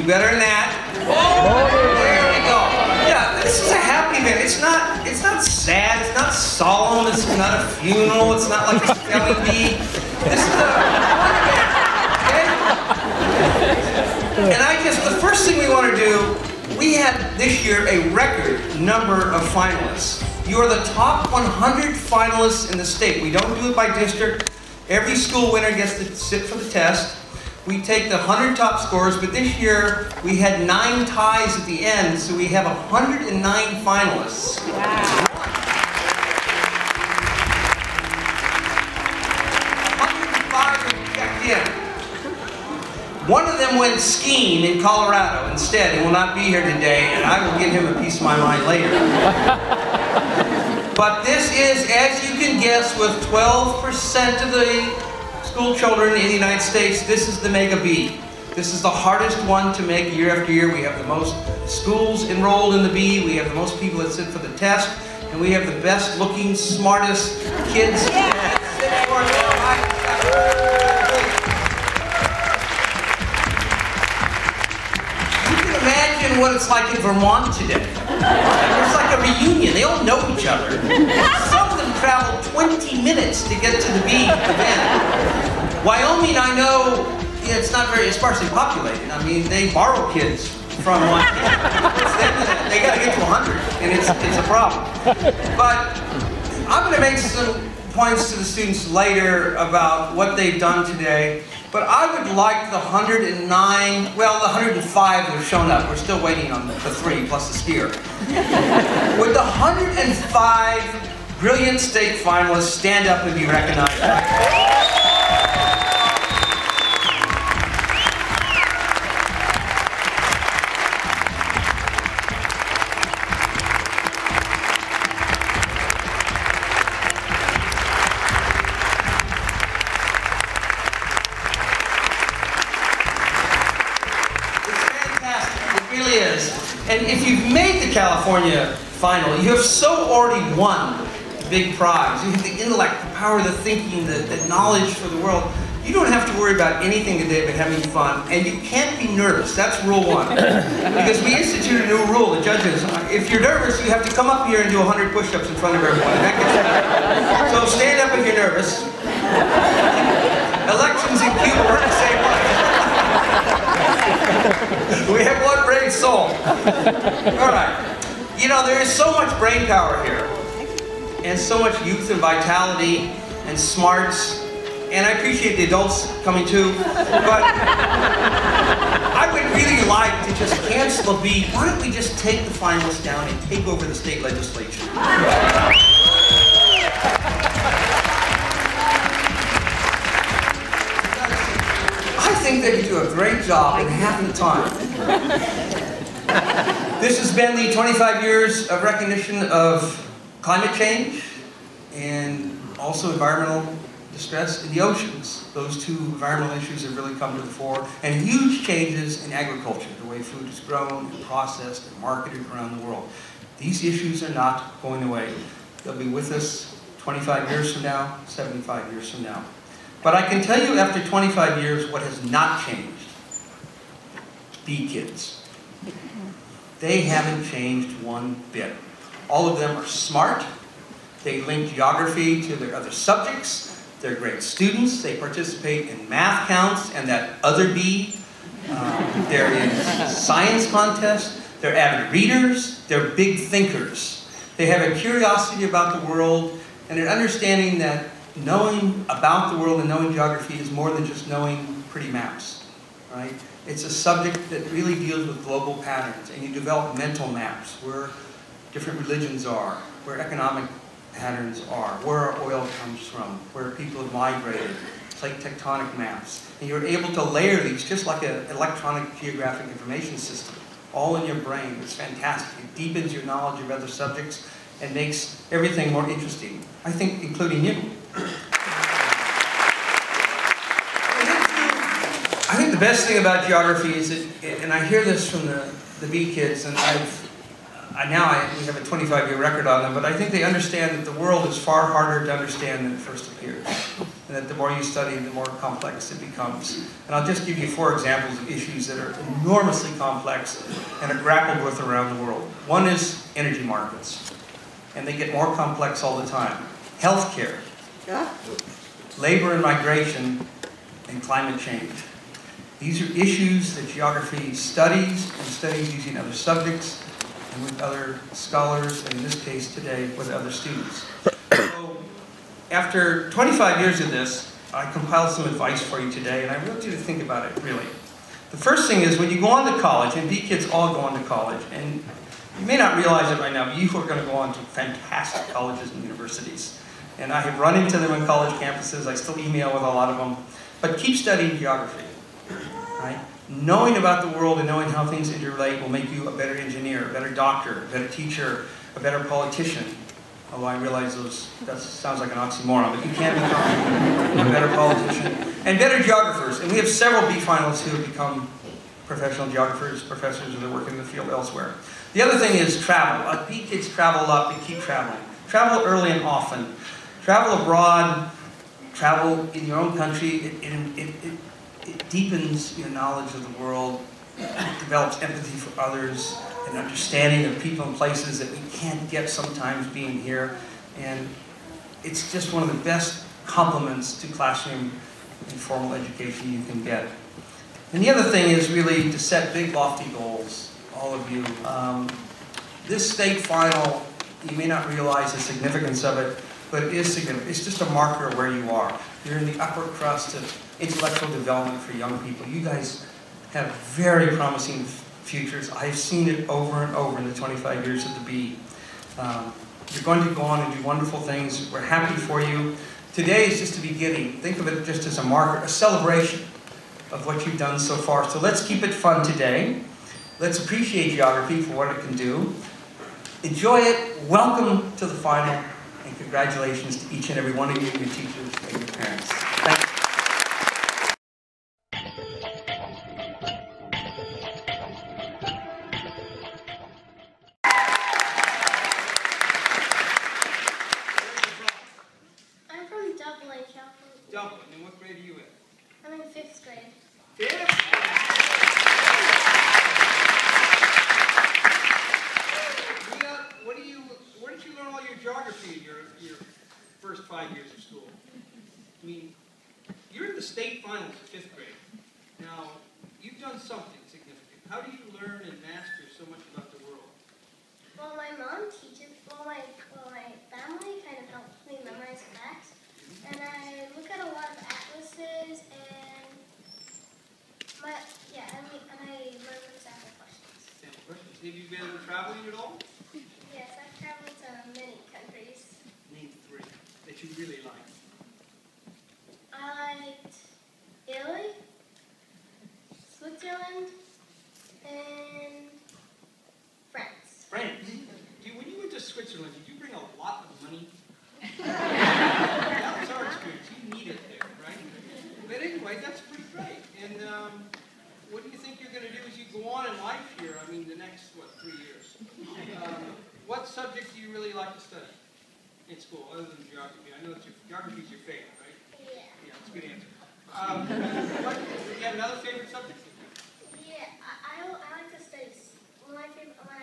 Better than that. There we go. Yeah, this is a happy event. It's not sad, it's not solemn, it's not a funeral, it's not like a spelling bee. This is a fun event, okay? And the first thing we want to do, we had this year a record number of finalists. You are the top 100 finalists in the state. We don't do it by district. Every school winner gets to sit for the test. We take the 100 top scores, but this year we had 9 ties at the end, so we have 109 finalists. Wow. 105 have checked in. One of them went skiing in Colorado instead and will not be here today, and I will give him a piece of my mind later. But this is, as you can guess, with 12% of the school children in the United States, this is the Mega B. This is the hardest one to make year after year. We have the most schools enrolled in the B, we have the most people that sit for the test, and we have the best looking, smartest kids. Yeah. You can imagine what it's like in Vermont today. It's like a reunion, they all know each other. Some of them travel 20 minutes to get to the B event. Wyoming, I know, it's not very sparsely populated. I mean, they borrow kids from Montana. They got to get to 100, and it's a problem. But I'm going to make some points to the students later about what they've done today. But I would like the 109, well, the 105 that have shown up. We're still waiting on the 3 plus the skier. Would the 105 brilliant state finalists stand up and be recognized? And if you've made the California final, you have so already won the big prize. You have the intellect, the power, the thinking, the knowledge for the world. You don't have to worry about anything today but having fun, and you can't be nervous. That's rule 1. Because we instituted a new rule, the judges. If you're nervous, you have to come up here and do 100 push-ups in front of everyone. That gets you nervous. So stand up if you're nervous. Elections in Cuba are the same way. We have one brave soul. All right. You know, there is so much brain power here, and so much youth and vitality and smarts, and I appreciate the adults coming too, but I would really like to just cancel a beat. Why don't we just take the finalists down and take over the state legislature? I think they do a great job in half the time. This has been the 25 years of recognition of climate change and also environmental distress in the oceans. Those 2 environmental issues have really come to the fore, and huge changes in agriculture, the way food is grown and processed and marketed around the world. These issues are not going away. They'll be with us 25 years from now, 75 years from now. But I can tell you after 25 years what has not changed. Bee kids. They haven't changed one bit. All of them are smart. They link geography to their other subjects. They're great students. They participate in math counts and that other bee. They're in science contests. They're avid readers. They're big thinkers. They have a curiosity about the world and an understanding that knowing about the world and knowing geography is more than just knowing pretty maps, right? It's a subject that really deals with global patterns, and you develop mental maps where different religions are, where economic patterns are, where our oil comes from, where people have migrated, plate tectonic maps. And you're able to layer these just like an electronic geographic information system, all in your brain. It's fantastic. It deepens your knowledge of other subjects and makes everything more interesting, I think, including you. I think the best thing about geography is that, and I hear this from the B kids, and we have a 25-year record on them, but I think they understand that the world is far harder to understand than it first appears. And that the more you study, the more complex it becomes. And I'll just give you 4 examples of issues that are enormously complex and are grappled with around the world. One is energy markets, and they get more complex all the time. Healthcare, labor and migration, and climate change. These are issues that geography studies, and studies using other subjects, and with other scholars, and in this case today, with other students. So, after 25 years of this, I compiled some advice for you today, and I want you to think about it, really. The first thing is, when you go on to college, and B kids all go on to college, and you may not realize it right now, but you are going to go on to fantastic colleges and universities. And I have run into them on college campuses, I still email with a lot of them. But keep studying geography, right? Knowing about the world and knowing how things interrelate will make you a better engineer, a better doctor, a better teacher, a better politician. Although I realize that sounds like an oxymoron, but you can become a better politician. And better geographers. And we have several B finalists who have become professional geographers, professors, or they're working in the field elsewhere. The other thing is travel. B kids travel a lot, but keep traveling. Travel early and often. Travel abroad, travel in your own country. It deepens your knowledge of the world. It develops empathy for others, an understanding of people and places that we can't get sometimes being here. And it's just one of the best complements to classroom and formal education you can get. And the other thing is really to set big, lofty goals, all of you. This state final, you may not realize the significance of it, but it is significant. It's just a marker of where you are. You're in the upper crust of intellectual development for young people. You guys have very promising futures. I've seen it over and over in the 25 years of the B. You're going to go on and do wonderful things. We're happy for you. Today is just the beginning. Think of it just as a marker, a celebration of what you've done so far. So let's keep it fun today. Let's appreciate geography for what it can do. Enjoy it. Welcome to the final. And congratulations to each and every one of you, your teachers, and your parents. Thank you. I'm from Dublin, California. Dublin, and what grade are you in? I'm in 5th grade. 5th? Where did you learn all your geography in your first 5 years of school? I mean, you're in the state finals of 5th grade. Now, you've done something significant. How do you learn and master so much about the world? Well, my mom teaches, my family kind of helps me memorize facts. And I look at a lot of atlases and I learn from sample questions. Sample questions. Have you been traveling at all? Yes, I've traveled to many countries. Name 3 that you really like. I liked Italy, Switzerland, and France. France. When you went to Switzerland, did you bring a lot of money? That was our experience. You need it there, right? But anyway, that's pretty great. And what do you think you're going to do as you go on in life here? I mean, the next, 3 years? What subject do you really like to study in school, other than geography? I know that geography is your favorite, right? Yeah. Yeah, that's a good answer. Do you have another favorite subject? Yeah, I like to study. My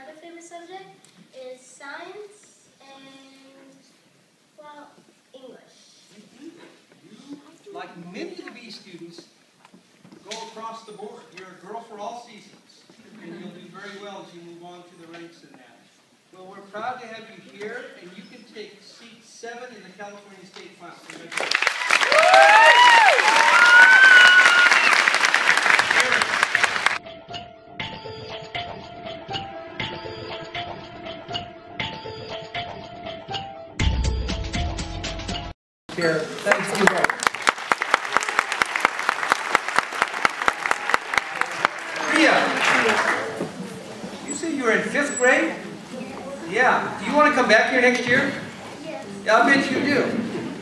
other favorite subject is science and, English. You, like many of the B students, go across the board. You're a girl for all seasons, and you'll do very well as you move on through the ranks in that. Well, we're proud to have you here, and you can take seat 7 in the California State Final. Here, thanks you both. Rhea, you say you were in 5th grade? Yeah. Do you want to come back here next year? Yes. Yeah, I bet you do.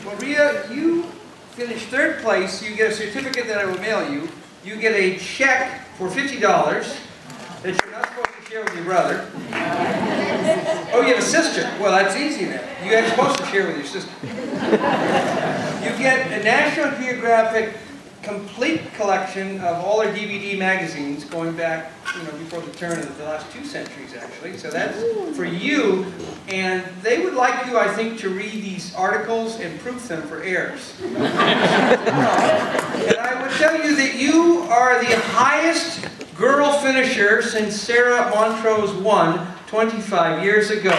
Well, Rhea, you finished 3rd place, so you get a certificate that I will mail you. you get a check for $50 that you're not supposed to share with your brother. Oh, you have a sister? Well, that's easy then. You're supposed to share with your sister. You get a National Geographic complete collection of all their DVD magazines going back, before the turn of the last 2 centuries, actually. So that's for you, and they would like you, I think, to read these articles and proof them for heirs. And I would tell you that you are the highest girl finisher since Sarah Montrose won 25 years ago.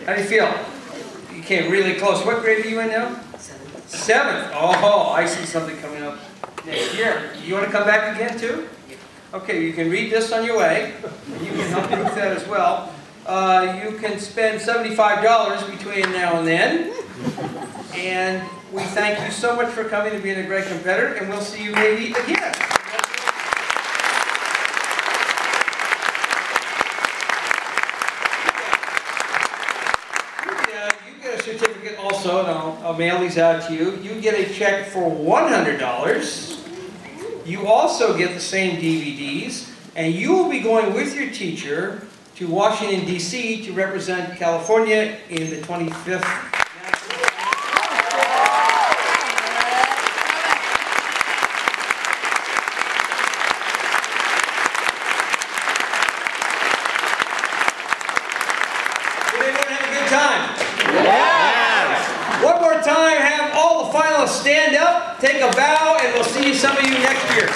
How do you feel? You came really close. What grade are you in now? 7th. Oh, I see something coming up next year. You want to come back again too? Okay, you can read this on your way. You can help proof that as well. You can spend $75 between now and then. And we thank you so much for coming and being a great competitor, and we'll see you maybe again. Certificate also, and I'll mail these out to you. You get a check for $100. You also get the same DVDs, and you will be going with your teacher to Washington, D.C. to represent California in the 25th. Did everyone have a good time? One more time, have all the finalists stand up, take a bow, and we'll see some of you next year.